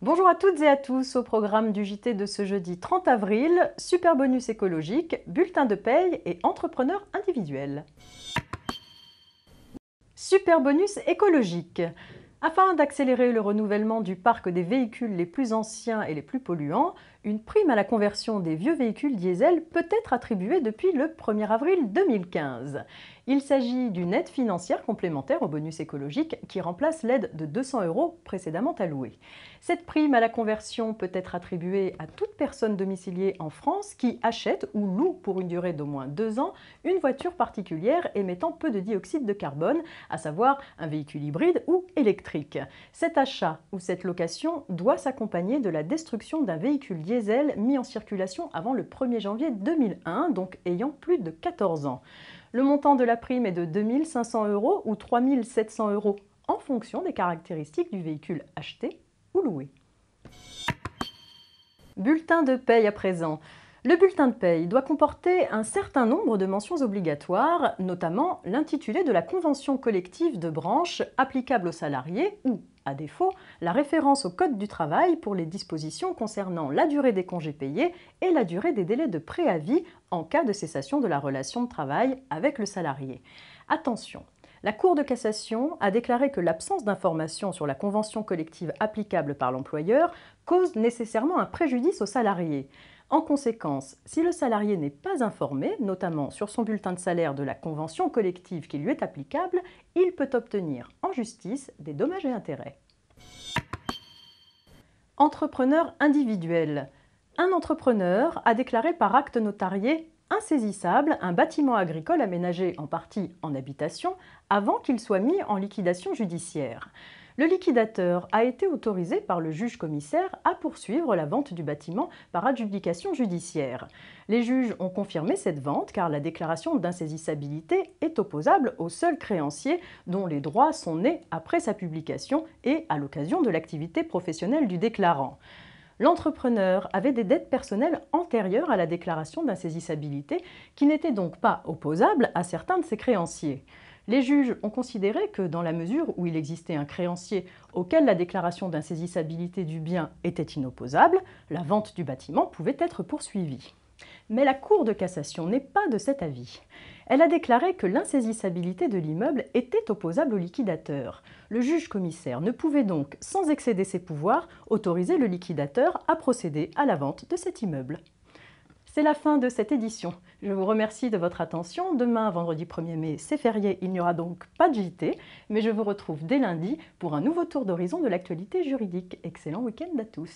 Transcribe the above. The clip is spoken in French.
Bonjour à toutes et à tous, au programme du JT de ce jeudi 30 avril, super bonus écologique, bulletin de paye et entrepreneur individuel. Super bonus écologique. Afin d'accélérer le renouvellement du parc des véhicules les plus anciens et les plus polluants, une prime à la conversion des vieux véhicules diesel peut être attribuée depuis le 1er avril 2015. Il s'agit d'une aide financière complémentaire au bonus écologique qui remplace l'aide de 200 € précédemment allouée. Cette prime à la conversion peut être attribuée à toute personne domiciliée en France qui achète ou loue pour une durée d'au moins 2 ans une voiture particulière émettant peu de dioxyde de carbone, à savoir un véhicule hybride ou électrique. Cet achat ou cette location doit s'accompagner de la destruction d'un véhicule diesel mis en circulation avant le 1er janvier 2001, donc ayant plus de 14 ans. Le montant de la prime est de 2 500 € ou 3 700 € en fonction des caractéristiques du véhicule acheté ou loué. Bulletin de paye à présent. Le bulletin de paye doit comporter un certain nombre de mentions obligatoires, notamment l'intitulé de la convention collective de branche applicable aux salariés ou, à défaut, la référence au Code du travail pour les dispositions concernant la durée des congés payés et la durée des délais de préavis en cas de cessation de la relation de travail avec le salarié. Attention! La Cour de cassation a déclaré que l'absence d'information sur la convention collective applicable par l'employeur cause nécessairement un préjudice au salarié. En conséquence, si le salarié n'est pas informé, notamment sur son bulletin de salaire de la convention collective qui lui est applicable, il peut obtenir en justice des dommages et intérêts. Entrepreneur individuel. Un entrepreneur a déclaré par acte notarié insaisissable un bâtiment agricole aménagé en partie en habitation avant qu'il soit mis en liquidation judiciaire. Le liquidateur a été autorisé par le juge commissaire à poursuivre la vente du bâtiment par adjudication judiciaire. Les juges ont confirmé cette vente car la déclaration d'insaisissabilité est opposable au seul créancier dont les droits sont nés après sa publication et à l'occasion de l'activité professionnelle du déclarant. L'entrepreneur avait des dettes personnelles antérieures à la déclaration d'insaisissabilité qui n'étaient donc pas opposables à certains de ses créanciers. Les juges ont considéré que dans la mesure où il existait un créancier auquel la déclaration d'insaisissabilité du bien était inopposable, la vente du bâtiment pouvait être poursuivie. Mais la Cour de cassation n'est pas de cet avis. Elle a déclaré que l'insaisissabilité de l'immeuble était opposable au liquidateur. Le juge commissaire ne pouvait donc, sans excéder ses pouvoirs, autoriser le liquidateur à procéder à la vente de cet immeuble. C'est la fin de cette édition. Je vous remercie de votre attention. Demain, vendredi 1er mai, c'est férié, il n'y aura donc pas de JT, mais je vous retrouve dès lundi pour un nouveau tour d'horizon de l'actualité juridique. Excellent week-end à tous.